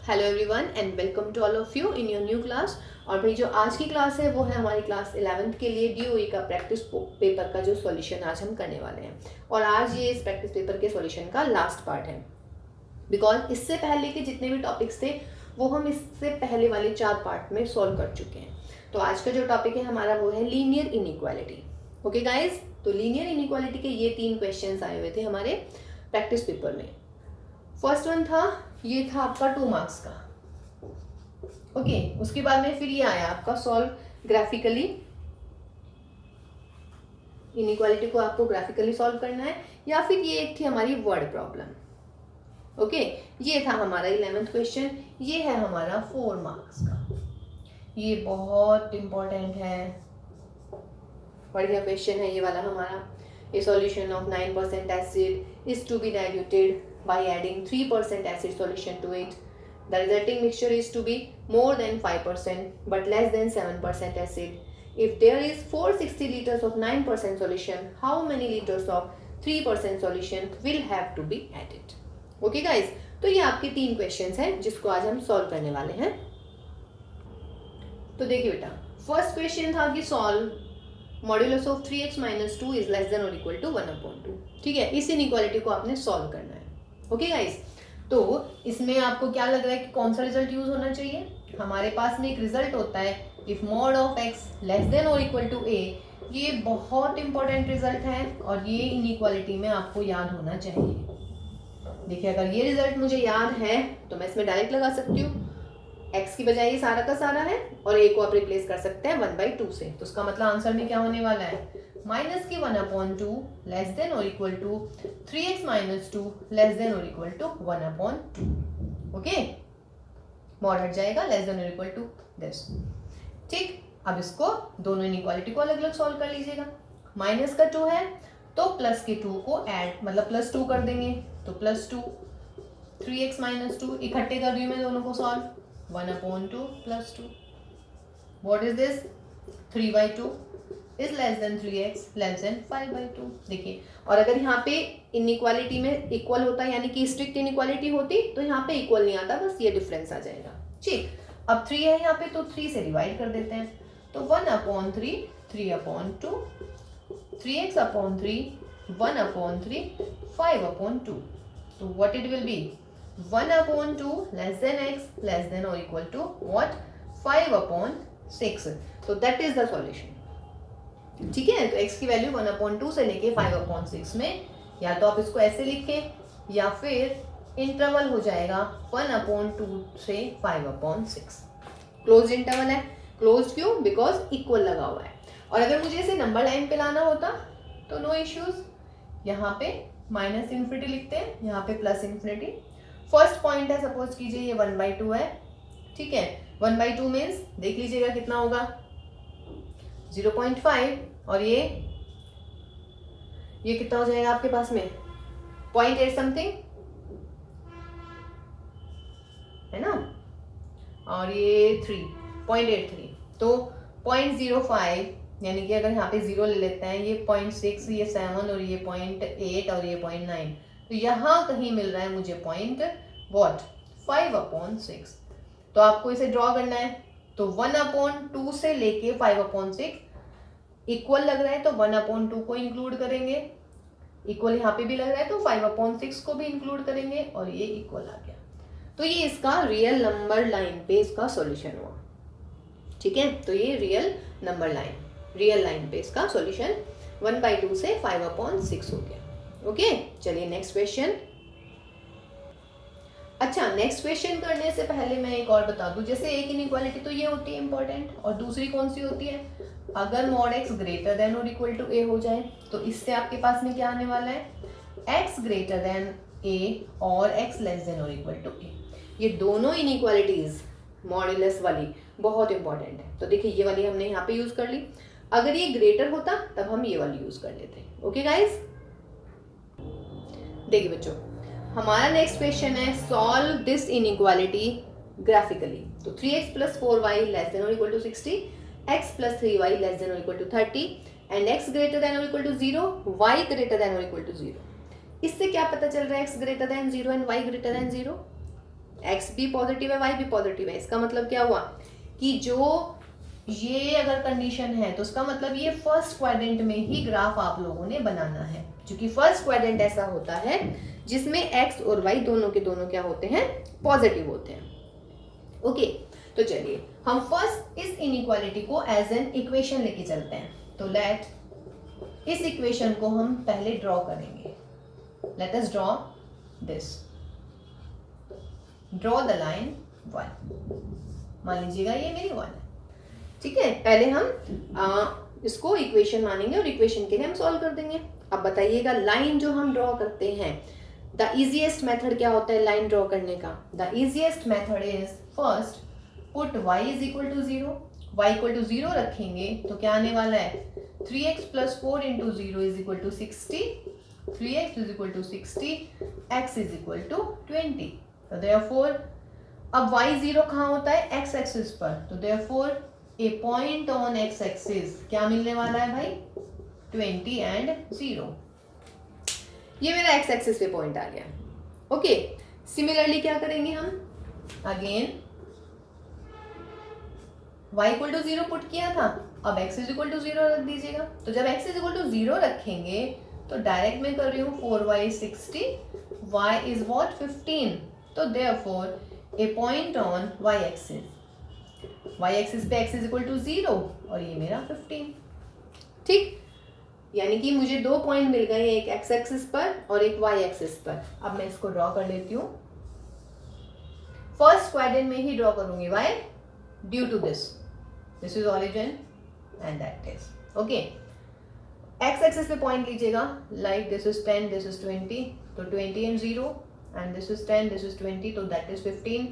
Hello everyone and welcome to all of you in your new class. और भाई जो आज की क्लास है वो है हमारी क्लास 11th के लिए डीओई का प्रैक्टिस पेपर का जो सॉल्यूशन आज हम करने वाले हैं। और आज ये इस प्रैक्टिस पेपर के सॉल्यूशन का लास्ट पार्ट है, बिकॉज इससे पहले के जितने भी टॉपिक्स थे वो हम इससे पहले वाले 4 पार्ट में सॉल्व कर चुके हैं। तो आज का जो टॉपिक है हमारा वो है लीनियर इनइक्वालिटी। ओके गाइज, तो लीनियर इनइक्वालिटी के ये 3 क्वेश्चंस आए हुए थे हमारे प्रैक्टिस पेपर में। फर्स्ट वन था, ये था आपका 2 मार्क्स का। ओके, उसके बाद में फिर ये आया आपका सॉल्व ग्राफिकली, इनइक्वालिटी को आपको ग्राफिकली सॉल्व करना है, या फिर ये एक थी हमारी वर्ड प्रॉब्लम। ओके, ये था हमारा 11th क्वेश्चन। ये है हमारा 4 मार्क्स का। ये बहुत इंपॉर्टेंट है, बढ़िया क्वेश्चन है ये वाला हमारा। A solution of 9% acid is to be diluted by adding 3% acid solution to it. The resulting mixture is to be more than 5% but less than 7% acid. If there is 460 liters of 9% solution, how many liters of 3% solution will have to be added? Okay guys, तो ये आपके 3 questions हैं जिसको आज हम solve करने वाले हैं। तो देखिए बेटा, फर्स्ट क्वेश्चन था कि solve modulus of 3x minus 2 is less than और इक्वल टू 1/2। ठीक है, इस इनइक्वालिटी को आपने सॉल्व करना है। ओके गाइस, तो इसमें आपको क्या लग रहा है कि कौन सा रिजल्ट यूज होना चाहिए? हमारे पास में एक रिजल्ट होता है if mod of x less than और इक्वल टू a। ये बहुत इंपॉर्टेंट रिजल्ट है और ये इनइक्वालिटी में आपको याद होना चाहिए। देखिए, अगर ये रिजल्ट मुझे याद है तो मैं इसमें डायरेक्ट लगा सकती हूँ, x की बजाय ये सारा का सारा है और a को आप रिप्लेस कर सकते हैं 1/2 से। तो उसका मतलब आंसर में क्या होने वाला है? माइनस की 1/2 लेस देन और equal to 3x minus 2 less than और इक्वल टू 1/2। ओके, मॉड हट जाएगा, लेस देन और इक्वल टू दिस। ठीक, अब इसको दोनों इनइक्वालिटी को अलग अलग सॉल्व कर लीजिएगा। माइनस का 2 है तो प्लस के 2 को ऐड मतलब प्लस 2 कर देंगे, तो प्लस 2 3x माइनस 2 इकट्ठे कर रही हूँ मैं दोनों को solve, 1/2 plus 2. What is this? 3/2 is less than 3x less than 5/2. देखिए, और अगर यहाँ पे इनइक्वालिटी में इक्वल होता यानी कि स्ट्रिक्ट इनइक्वालिटी होती तो यहाँ पे इक्वल नहीं आता, बस ये डिफरेंस आ जाएगा। ठीक, अब 3 है यहाँ पे तो 3 से डिवाइड कर देते हैं, तो 1/3 3/2 3x/3 1/3 5/2। तो what it will be? 1/2 less than x less than or equal to what? 5/6। तो that is the solution। ठीक है, तो x की वैल्यू 1/2 से लेके 5/6 में, या तो आप इसको ऐसे लिखें या फिर इंटरवल हो जाएगा 1/2 से 5/6। क्लोज इंटरवल है। क्लोज क्यों? बिकॉज इक्वल लगा हुआ है। और अगर मुझे इसे नंबर लाइन पे लाना होता तो नो इश्यूज, यहाँ पे माइनस इन्फिनिटी लिखते हैं, यहाँ पे प्लस इन्फिनिटी। फर्स्ट पॉइंट है, सपोज कीजिए ये 1/2 है। ठीक है, 1/2 मीन्स देख लीजिएगा कितना होगा, 0.5, और ये कितना हो जाएगा आपके पास में 0.8 समथिंग है ना, और ये 3.83, तो 0.05, यानी कि अगर यहाँ पे 0 ले लेते हैं, ये 0.6, ये 7 और ये 0.8 और ये 0.9, तो यहाँ कहीं मिल रहा है मुझे पॉइंट वॉट 5/6। तो आपको इसे ड्रॉ करना है, तो 1/2 से लेके 5/6 इक्वल लग रहा है तो 1/2 को इंक्लूड करेंगे, इक्वल यहाँ पे भी लग रहा है तो 5/6 को भी इंक्लूड करेंगे, और ये इक्वल आ गया। तो ये इसका रियल नंबर लाइन पे इसका सॉल्यूशन हुआ। ठीक है, तो ये real number line, real line पे इसका सॉल्यूशन 1/2 से 5/6 हो गया। ओके, चलिए नेक्स्ट क्वेश्चन। अच्छा, नेक्स्ट क्वेश्चन करने से पहले मैं एक और बता दूं, जैसे एक इनइक्वालिटी तो ये होती है इंपॉर्टेंट, और दूसरी कौन सी होती है? अगर मॉड x ग्रेटर देन और इक्वल टू a हो जाए तो इससे आपके पास में क्या आने वाला है? x ग्रेटर देन a और x लेस देन और इक्वल टू a। ये दोनों इनइक्वालिटीज मॉड्यूलस वाली बहुत इंपॉर्टेंट है। तो देखिए, ये वाली हमने यहाँ पे यूज कर ली, अगर ये ग्रेटर होता तब हम ये वाली यूज कर लेते। ओके गाइज, देखिए बच्चों, हमारा नेक्स्ट क्वेश्चन है सॉल्व दिस इनइक्वालिटी ग्राफिकली। तो 3x + 4y लेस देन और equal to 60, x + 3y less than और equal to 30 and x greater than और equal to 0, y greater than और इक्वल टू 0। इससे क्या पता चल रहा है? x greater than 0 and y greater than 0। X भी पॉजिटिव है, वाई भी पॉजिटिव है। इसका मतलब क्या हुआ कि जो ये अगर कंडीशन है तो उसका मतलब ये फर्स्ट क्वाड्रेंट में ही ग्राफ आप लोगों ने बनाना है, क्योंकि फर्स्ट क्वाड्रेंट ऐसा होता है जिसमें एक्स और वाई दोनों के दोनों क्या होते हैं, पॉजिटिव होते हैं। ओके, तो चलिए हम फर्स्ट इस इनइक्वालिटी को एज एन इक्वेशन लेके चलते हैं। तो लेट इस इक्वेशन को हम पहले ड्रॉ करेंगे। Let us draw this, draw the line 1। मान लीजिएगा ये मेरी 1 है, ठीक है। पहले हम इसको इक्वेशन मानेंगे और इक्वेशन के लिए हम सॉल्व कर देंगे। अब बताइएगा लाइन जो हम ड्रॉ करते हैं, द इजीएस्ट मेथड क्या होता है लाइन ड्रॉ करने का? The easiest method is first put y is equal to 0। y equal to 0 रखेंगे तो क्या आने वाला है, 3x plus 4 into 0 is equal to 60, 3x is equal to 60, x is equal to 20। तो देयरफॉर अब y 0 कहाँ होता है, x एक्सिस पर, तो therefore A point on x axis क्या मिलने वाला है भाई, 20 एंड 0। ये मेरा x एक्सिस पे पॉइंट आ गया। ओके, सिमिलरली क्या करेंगे हम, again y equal to 0 put किया था, अब x इज इक्वल टू 0 रख दीजिएगा। तो जब x इज इक्वल टू 0 रखेंगे तो डायरेक्ट में कर रही हूँ 4y 60, y इज व्हाट 15। तो therefore A point on y axis पे x इज इक्वल टू 0 और ये मेरा 15, ठीक। यानी कि मुझे दो पॉइंट मिल गए, एक x एक्सिस पर और एक y एक्सिस पर। अब मैं इसको ड्रॉ कर लेती हूँ, फर्स्ट क्वाड्रेंट में ही ड्रॉ करूंगी। Why? Due to this is origin and that is okay. x axis पे पॉइंट लीजिएगा, like this is 10, this is 20, तो 20 and 0, and this is 10, this is 20, तो दैट इज 15।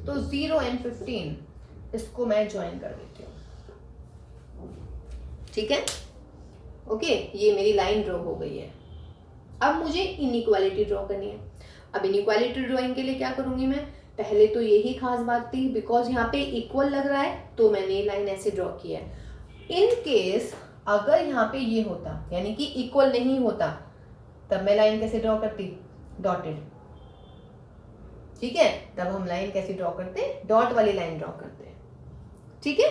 तो 0 एंड 15 इसको मैं ज्वाइन कर देती हूँ, ठीक है। ओके, ये मेरी लाइन ड्रॉ हो गई है। अब मुझे इनइक्वालिटी ड्रॉ करनी है। अब इनइक्वालिटी ड्रॉइंग के लिए क्या करूंगी मैं, पहले तो यही खास बात थी, बिकॉज यहाँ पे इक्वल लग रहा है तो मैंने ये लाइन ऐसे ड्रॉ की है। इन केस अगर यहाँ पे ये होता, यानी कि इक्वल नहीं होता, तब मैं लाइन कैसे ड्रॉ करती, डॉटेड, ठीक है। तब हम लाइन कैसे ड्रॉ करते, डॉट वाली लाइन ड्रॉ करते, ठीक है।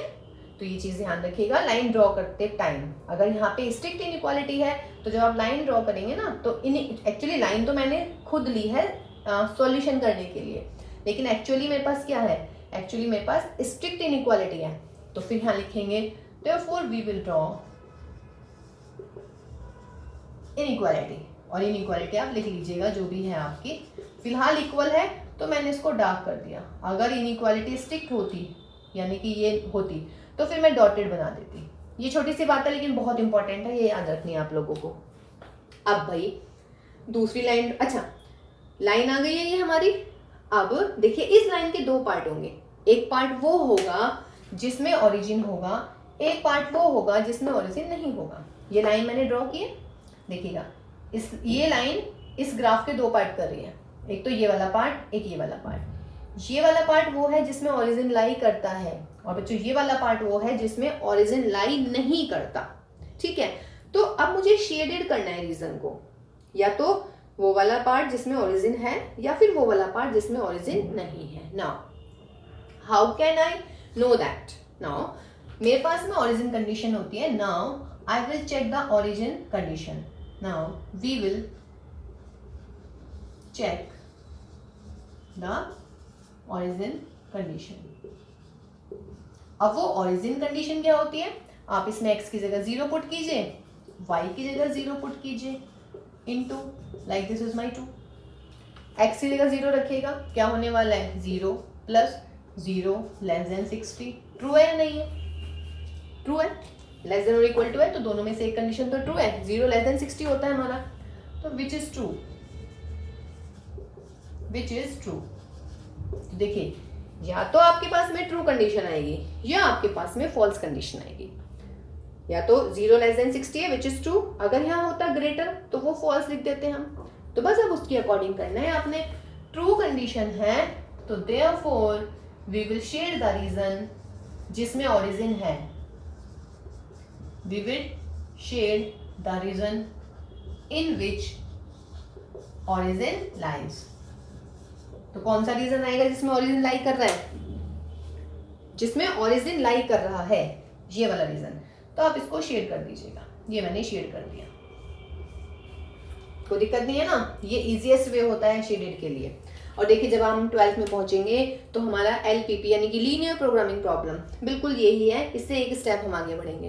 तो ये चीज ध्यान रखिएगा लाइन ड्रॉ करते टाइम। अगर यहाँ पे स्ट्रिक्ट इनइक्वालिटी है तो जब आप लाइन ड्रॉ करेंगे ना, तो एक्चुअली लाइन तो मैंने खुद ली है सॉल्यूशन करने के लिए, लेकिन एक्चुअली मेरे पास क्या है, एक्चुअली मेरे पास स्ट्रिक्ट इनइक्वालिटी है। तो फिर यहाँ लिखेंगे therefore we will draw inequality, और इनइक्वालिटी आप लिख लीजिएगा जो भी है आपकी। फिलहाल इक्वल है तो मैंने इसको डार्क कर दिया। अगर इनइक्वालिटी स्ट्रिक्ट होती, यानी कि ये होती, तो फिर मैं डॉटेड बना देती। ये छोटी सी बात है लेकिन बहुत इंपॉर्टेंट है, ये याद रखनी है आप लोगों को। अब भाई दूसरी लाइन, अच्छा लाइन आ गई है ये हमारी। अब देखिए इस लाइन के दो पार्ट होंगे, एक पार्ट वो होगा जिसमें ओरिजिन होगा, एक पार्ट वो होगा जिसमें ओरिजिन नहीं होगा। ये लाइन मैंने ड्रॉ की है, देखिएगा ये लाइन इस ग्राफ के दो पार्ट कर रही है, एक तो ये वाला पार्ट, एक ये वाला पार्ट। ये वाला पार्ट वो है जिसमें ओरिजिन लाई करता है, और बच्चों ये वाला पार्ट वो है जिसमें ओरिजिन लाई नहीं करता, ठीक है। तो अब मुझे शेडेड करना है रीजन को, या तो वो वाला पार्ट जिसमें ओरिजिन है या फिर वो वाला पार्ट जिसमें ओरिजिन नहीं है। Now how can I know that? Now मेरे पास में ओरिजिन कंडीशन होती है। Now I will check the origin condition. Now we will check the origin condition. अब वो ओरिजिन कंडीशन क्या होती है, आप इसमें x की जगह 0 पुट कीजिए, y की जगह 0 पुट कीजिए, into like this is my 2। x की जगह 0 रखिएगा, क्या होने वाला है, 0 प्लस 0 लेस देन 60। ट्रू है या नहीं है? ट्रू है, लेस देन और इक्वल टू है, तो दोनों में से एक कंडीशन तो ट्रू है। 0 लेस देन 60 होता है हमारा, तो which is true, which is true. देखिए या तो आपके पास में ट्रू कंडीशन आएगी या आपके पास में फॉल्स कंडीशन आएगी। या तो 0 लेस देन 60 है विच इज ट्रू, अगर यहाँ होता ग्रेटर तो वो फॉल्स लिख देते हम। तो बस अब उसकी अकॉर्डिंग करना है आपने। ट्रू कंडीशन है तो therefore we will shade the region जिसमें ओरिजिन है, we will shade the region in which origin lies. तो कौन सा रीजन आएगा जिसमें ओरिजिन लाई कर रहा है, जिसमें ओरिजिन लाई कर रहा है, ये वाला रीजन। तो आप इसको शेड कर दीजिएगा, ये मैंने शेड कर दिया, कोई दिक्कत नहीं है ना, ये इजीएस्ट वे होता है शेडेड के लिए। और देखिए जब हम 12th में पहुंचेंगे तो हमारा LPP यानी कि लीनियर प्रोग्रामिंग प्रॉब्लम बिल्कुल यही है, इससे एक स्टेप हम आगे बढ़ेंगे।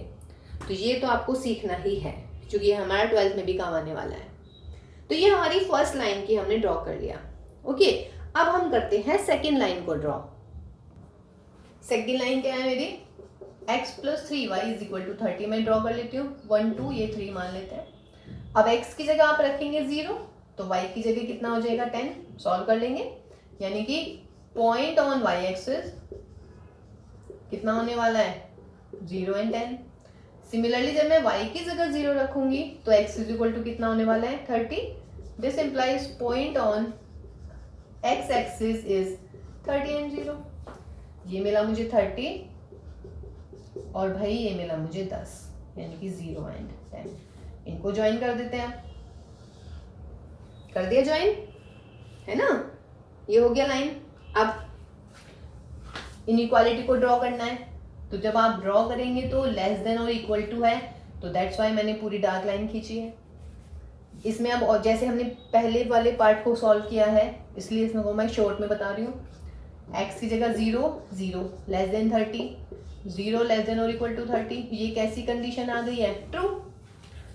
तो ये तो आपको सीखना ही है क्योंकि ये हमारा 12th में भी काम आने वाला है। तो ये हमारी फर्स्ट लाइन की हमने ड्रॉ कर लिया। ओके, अब हम करते हैं सेकेंड लाइन को ड्रॉ। सेकेंड लाइन क्या है मेरी, x + 3y = 30 मैं ड्रॉ कर लेती हूँ, 1 2 ये 3 मान लेते हैं। अब x की जगह आप रखेंगे 0 तो y की जगह कितना हो जाएगा 10, सॉल्व कर लेंगे, यानी कि पॉइंट ऑन y एक्सिस कितना होने वाला है 0 and 10। सिमिलरली जब मैं y की जगह 0 रखूंगी तो x = कितना होने वाला है 30। This implies point on x axis is 30 and 0। ये मिला मुझे 30 और भाई ये मिला मुझे 10, यानी कि 0 and 10। इनको ज्वाइन कर देते हैं, कर दिया ज्वाइन, है ना, ये हो गया लाइन। अब इनइक्वालिटी को ड्रॉ करना है, तो जब आप ड्रॉ करेंगे तो लेस देन और इक्वल टू है, तो दैट्स वाई मैंने पूरी डार्क लाइन खींची है। इसमें अब और जैसे हमने पहले वाले पार्ट को सॉल्व किया है इसलिए इसमें वो मैं शॉर्ट में बता रही हूँ। x की जगह 0 0 लेस देन 30, 0 लेस देन और इक्वल टू 30, ये कैसी कंडीशन आ गई है, ट्रू।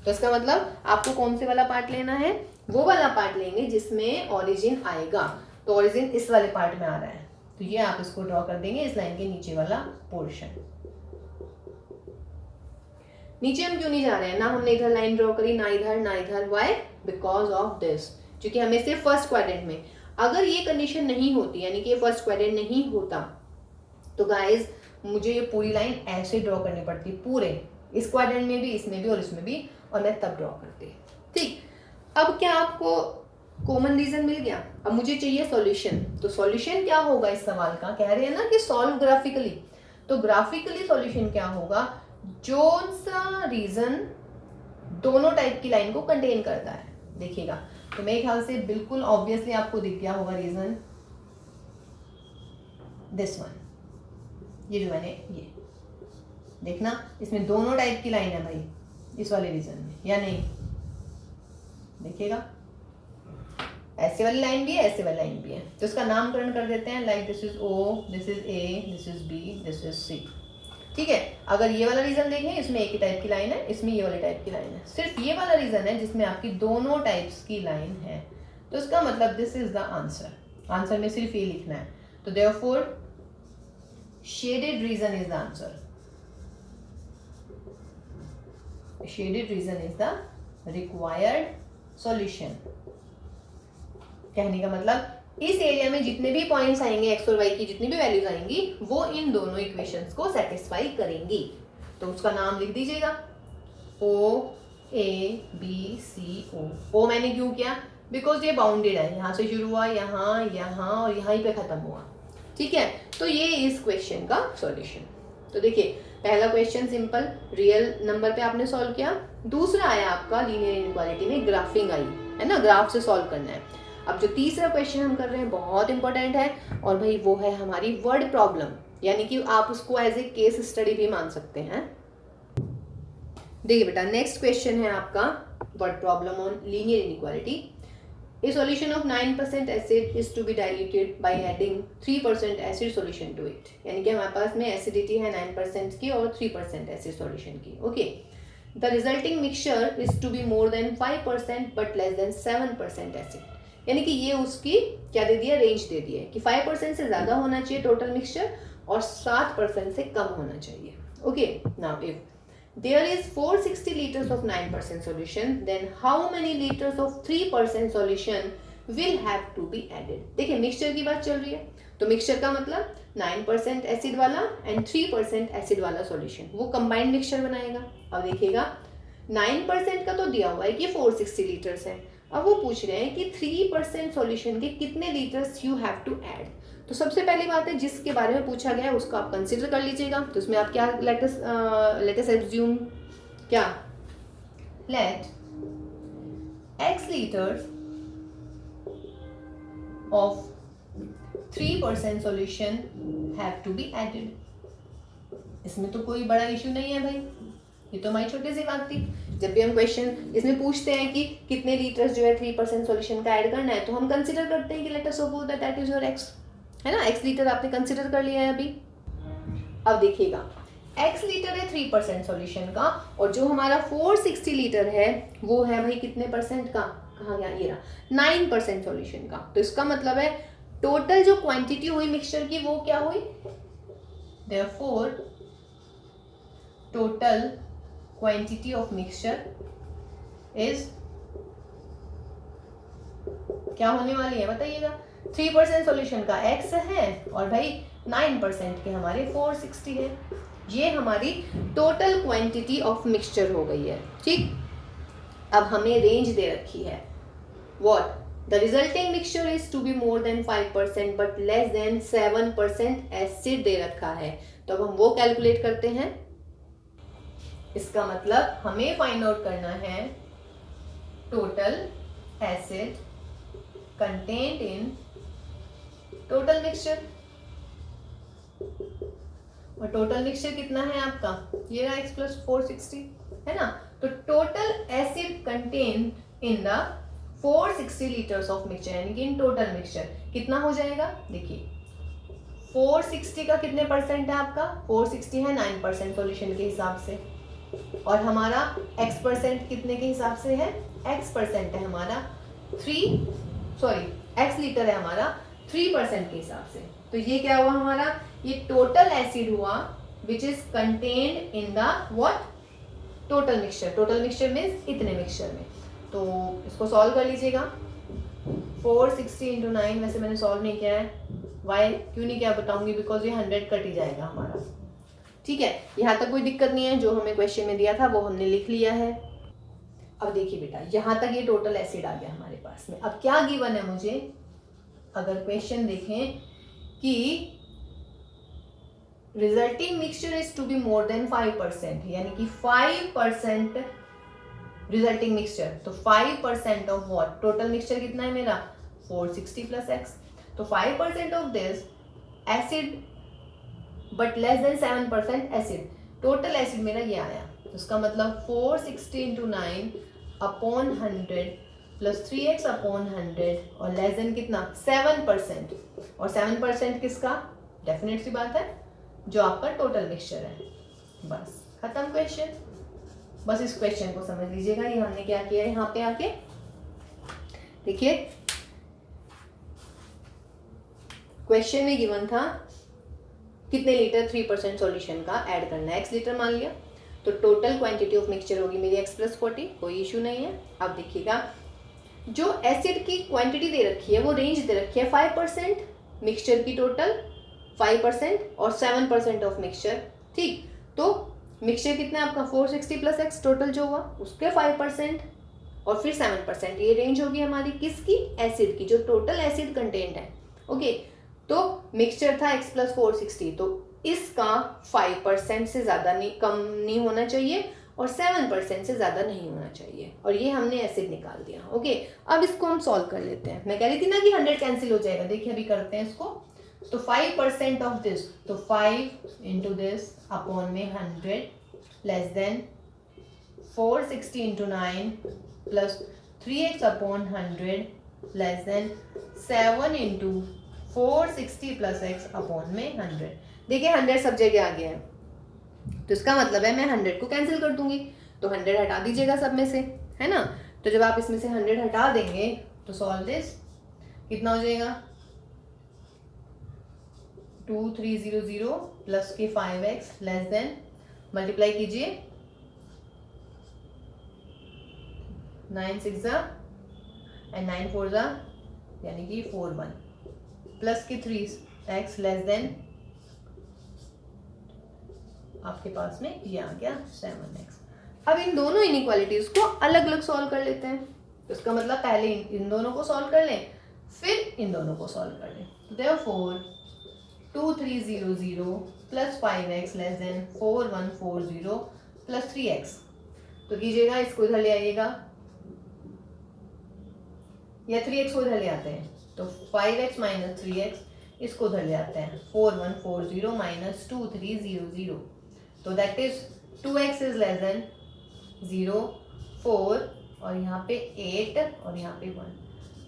तो इसका मतलब आपको कौन से वाला पार्ट लेना है, वो वाला पार्ट लेंगे जिसमें ओरिजिन आएगा। तो ओरिजिन इस वाले पार्ट में आ रहा है, तो ये आप इसको ड्रॉ कर देंगे इस लाइन के नीचे वाला पोर्शन। नीचे हम क्यों नहीं जा रहे हैं, ना हमने इधर लाइन ड्रॉ करी ना इधर, व्हाई, बिकॉज ऑफ दिस, क्योंकि हमें सिर्फ फर्स्ट क्वाड्रेंट में, अगर ये कंडीशन नहीं होती यानी कि ये फर्स्ट क्वाड्रेंट नहीं होता तो गाइज मुझे ये पूरी लाइन ऐसे ड्रॉ करनी पड़ती, पूरे इस क्वाड्रेंट में भी, इसमें भी और इसमें भी, और मैं तब ड्रॉ करती। ठीक, अब क्या आपको कॉमन रीजन मिल गया, अब मुझे चाहिए सॉल्यूशन। तो सॉल्यूशन क्या होगा इस सवाल का, कह रहे हैं ना कि सॉल्व ग्राफिकली, तो ग्राफिकली सॉल्यूशन क्या होगा, जो सा रीजन दोनों टाइप की लाइन को कंटेन करता है। देखिएगा तो मेरे ख्याल से बिल्कुल ऑब्वियसली आपको दिख गया होगा रीजन, दिस वन, ये जो मैंने ये देखना, इसमें दोनों टाइप की लाइन है भाई इस वाले रीजन में, या नहीं, देखिएगा ऐसे वाली लाइन भी है ऐसे वाली लाइन भी है, तो इसका नामकरण कर देते हैं, like this is O, this is A, this is B, this is C। ठीक है, अगर ये वाला रीजन देखें इसमें एक ही टाइप की लाइन है, इसमें ये वाली टाइप की लाइन है, सिर्फ ये वाला रीजन है जिसमें आपकी दोनों टाइप्स की लाइन है, तो इसका मतलब this is the answer, answer में सिर्फ ये लिखना है। तो therefore shaded region is the answer, shaded region is the required solution. कहने का मतलब इस एरिया में जितने भी पॉइंट्स आएंगे एक्स और वाई की जितनी भी वैल्यूज आएंगी वो इन दोनों इक्वेशंस को सेटिस्फाई करेंगी। तो उसका नाम लिख दीजिएगा O A B C O। O मैंने क्यों किया, बिकॉज ये बाउंडेड है, यहाँ से शुरू हुआ, यहाँ यहाँ और यहाँ ही पे खत्म हुआ। ठीक है, तो ये इस क्वेश्चन का सॉल्यूशन। तो देखिए पहला क्वेश्चन सिंपल रियल नंबर पे आपने सॉल्व किया, दूसरा आया आपका लीनियर इनइक्वालिटी में ग्राफिंग आई है ना, ग्राफ से सॉल्व करना है। अब जो तीसरा क्वेश्चन हम कर रहे हैं बहुत इंपॉर्टेंट है, और भाई वो है हमारी वर्ड प्रॉब्लम, यानी कि आप उसको एज ए केस स्टडी भी मान सकते हैं। देखिए बेटा नेक्स्ट क्वेश्चन है आपका word problem on linear inequality. A solution of 9% acid is to be diluted by adding 3% acid solution to it। यानी कि हमारे पास में एसिडिटी है 9% की और 3% एसिड सॉल्यूशन की। Okay, the resulting mixture is to be more than 5% but less than 7% acid. यानी कि ये उसकी क्या दे दिया, रेंज दे दिया है कि 5% से ज़्यादा होना चाहिए टोटल मिक्सचर और 7% से कम होना चाहिए। Okay, now if there is 460 liters of 9% solution, then how many liters of 3% solution will have to be added। देखिए मिक्सचर की बात चल रही है, तो मिक्सचर का मतलब 9% एसिड वाला एंड 3% एसिड वाला सॉल्यूशन, वो कंबाइंड मिक्सचर बनाएगा। अब देखिएगा 9% का तो दिया हुआ है कि 460 लीटर्स है, अब वो पूछ रहे हैं कि 3% सॉल्यूशन के कितने litres you have to add. तो सबसे पहली बात है जिसके बारे में पूछा गया है उसको आप कंसिडर कर लीजिएगा। तो उसमें आप क्या लेटस एज्यूम क्या, let x liters of 3% solution have to be added. इसमें तो कोई बड़ा इशू नहीं है भाई, ये तो हमारी छोटी सी बात थी। जब भी हम क्वेश्चन इसमें पूछते हैं कि कितने लीटर्स जो है 3% सॉल्यूशन का ऐड करना है, तो हम कंसीडर करते हैं कि let us suppose that that is your x, है ना, x लीटर आपने कंसीडर कर लिया है अभी। अब देखिएगा x लीटर है 3% सॉल्यूशन का, और जो हमारा 460 लीटर है वो है भाई कितने परसेंट का, कहाँ गया, ये रहा 9% सॉल्यूशन का। तो इसका मतलब है टोटल जो क्वांटिटी हुई मिक्सचर की वो क्या हुई, therefore total quantity of mixture is क्या होने वाली है बताइएगा। 3% सॉल्यूशन का x है और भाई 9% के हमारे 460 है। ये हमारी टोटल क्वांटिटी ऑफ मिक्सचर हो गई है, ठीक। अब हमें रेंज दे रखी है, what the resulting mixture is to be more than 5% but less than 7% acid दे रखा है। तो अब हम वो कैलकुलेट करते हैं। इसका मतलब हमें फाइंड आउट करना है total acid content in total mixture, और टोटल मिक्सचर कितना है आपका, ये रहा x प्लस 460, है ना। तो total acid contain in the 460 litres of mixture, यानी कि इन टोटल मिक्सचर कितना हो जाएगा, देखिए 460 का कितने परसेंट है आपका, 460 है 9% सॉल्यूशन के हिसाब से, और हमारा x परसेंट कितने के हिसाब से है, x परसेंट है हमारा x लीटर है हमारा 3% के हिसाब से। तो ये क्या हुआ हमारा, ये टोटल एसिड हुआ which is contained in the what total mixture. Total mixture means इतने मिक्सचर में। तो इसको सॉल्व कर लीजिएगा। 460 इंटू 9, वैसे मैंने सॉल्व नहीं किया है, वाई क्यों नहीं किया बताऊंगी, बिकॉज ये 100 कट ही जाएगा हमारा, ठीक है। यहाँ तक कोई दिक्कत नहीं है, जो हमें क्वेश्चन में दिया था वो हमने लिख लिया है। अब देखिए बेटा, यहाँ तक ये टोटल एसिड आ गया हमारे पास में। अब क्या गिवन है मुझे, अगर क्वेश्चन देखें कि resulting mixture is to be more than 5%, यानी कि 5% रिजल्टिंग मिक्सचर, तो 5% ऑफ व्हाट, टोटल मिक्सचर कितना है मेरा 460 प्लस x, तो 5% of this acid but less than 7% acid, total acid मेरा ये आया। तो इसका मतलब 460 into 9 upon 100 plus 3x upon 100 और लेस देन कितना 7%, और 7% किसका, डेफिनेट सी बात है जो आपका टोटल मिक्सचर है। बस खत्म क्वेश्चन। बस इस क्वेश्चन को समझ लीजिएगा। ये हमने क्या किया यहाँ पे आके, देखिए क्वेश्चन में गिवन था कितने लीटर 3% सॉल्यूशन का ऐड करना है, x लीटर मान लिया, तो टोटल क्वांटिटी ऑफ मिक्सचर होगी मेरी x प्लस 40, कोई इशू नहीं है। अब देखिएगा जो एसिड की क्वांटिटी दे रखी है वो रेंज दे रखी है 5% मिक्सचर की, टोटल 5% और 7% ऑफ मिक्सचर, ठीक। तो मिक्सचर कितना है आपका 460 प्लस x, टोटल जो हुआ उसके 5% और फिर 7%, ये रेंज होगी हमारी किसकी, एसिड की, जो टोटल एसिड कंटेंट है, ओके। तो मिक्सचर था x प्लस 460, तो इसका 5% से ज़्यादा नहीं, कम नहीं होना चाहिए और 7% से ज़्यादा नहीं होना चाहिए, और ये हमने एसिड निकाल दिया, ओके। अब इसको हम सॉल्व कर लेते हैं। मैं कह रही थी ना कि 100 कैंसिल हो जाएगा, देखिए अभी करते हैं इसको। तो 5% ऑफ दिस, तो 5 इंटू दिस अपॉन में 100 less than 460 into 9 plus 3x upon 100 less than 7 into 460 plus x upon में 100। देखिए 100 सब जगह आ गया है, तो इसका मतलब है मैं 100 को कैंसिल कर दूंगी, तो 100 हटा दीजिएगा सब में से, है ना। तो जब आप इसमें से 100 हटा देंगे तो सॉल्व दिस कितना हो जाएगा, 2300 प्लस के 5x लेस देन, मल्टीप्लाई कीजिए 9 6 एंड 9 4 यानी कि 41 प्लस के 3x लेस देन, आपके पास में ये आ गया 7x। अब इन दोनों इनइक्वालिटीज को अलग अलग सॉल्व कर लेते हैं। तो इसका मतलब पहले इन दोनों को सॉल्व कर लें, फिर इन दोनों को सॉल्व कर लें। Therefore 2300 plus 5x less than 4140 plus 3x, तो कीजिएगा इसको इधर ले आइएगा या 3x को इधर ले आते हैं, तो 5x माइनस 3x इसको उधर ले आते हैं 4140 माइनस 2300, तो that is 2x is less than 0, 4 और यहाँ पे 8 और यहाँ पे 1,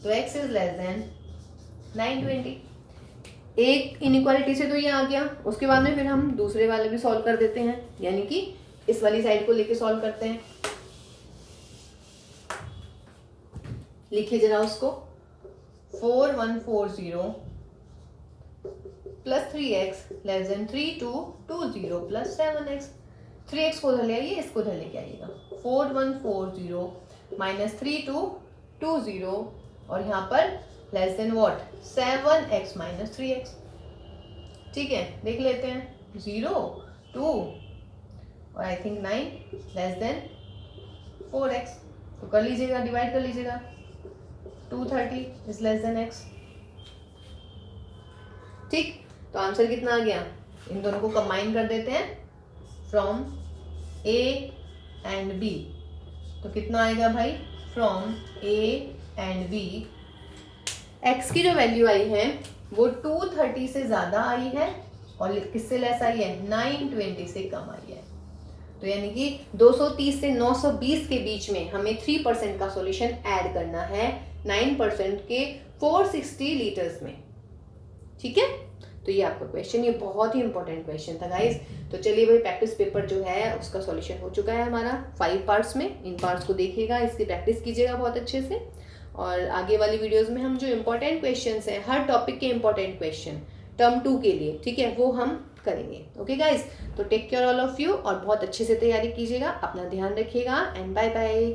तो x इज लेस देन 920। एक इनइक्वालिटी से तो ये आ गया, उसके बाद में फिर हम दूसरे वाले भी सॉल्व कर देते हैं, यानी कि इस वाली साइड को लेके सॉल्व करते हैं। लिखिए जरा उसको, 4140 plus 3x less than 3220 plus 7x। 3x को उधर ले आइए, इसको उधर लेके आइएगा, 4140 माइनस 3220 और यहाँ पर less than what 7x minus 3x। ठीक है, देख लेते हैं, 0 2 और I think 9 less than 4x, तो कर लीजिएगा, डिवाइड कर लीजिएगा, 230 इज लेस देन x। ठीक, तो आंसर कितना आ गया, इन दोनों को कंबाइन कर देते हैं फ्रॉम a एंड b, तो कितना आएगा भाई, from a and b x की जो वैल्यू आई है वो 230 से ज़्यादा आई है और किससे लेस आई है, 920 से कम आई है। तो यानी कि 230 से 920 के बीच में हमें 3% का सॉल्यूशन ऐड करना है 9% के 460 लीटर्स में। ठीक है, तो ये आपका क्वेश्चन, ये बहुत ही इंपॉर्टेंट क्वेश्चन था गाइस। तो चलिए भाई, प्रैक्टिस पेपर जो है उसका सॉल्यूशन हो चुका है हमारा 5 पार्ट्स में। इन पार्ट्स को देखिएगा, इसकी प्रैक्टिस कीजिएगा बहुत अच्छे से, और आगे वाली वीडियोस में हम जो इम्पोर्टेंट क्वेश्चंस हैं, हर टॉपिक के इम्पोर्टेंट क्वेश्चन टर्म 2 के लिए, ठीक है, वो हम करेंगे। ओके गाइस, तो take care all of you और बहुत अच्छे से तैयारी कीजिएगा, अपना ध्यान रखिएगा एंड बाय बाय।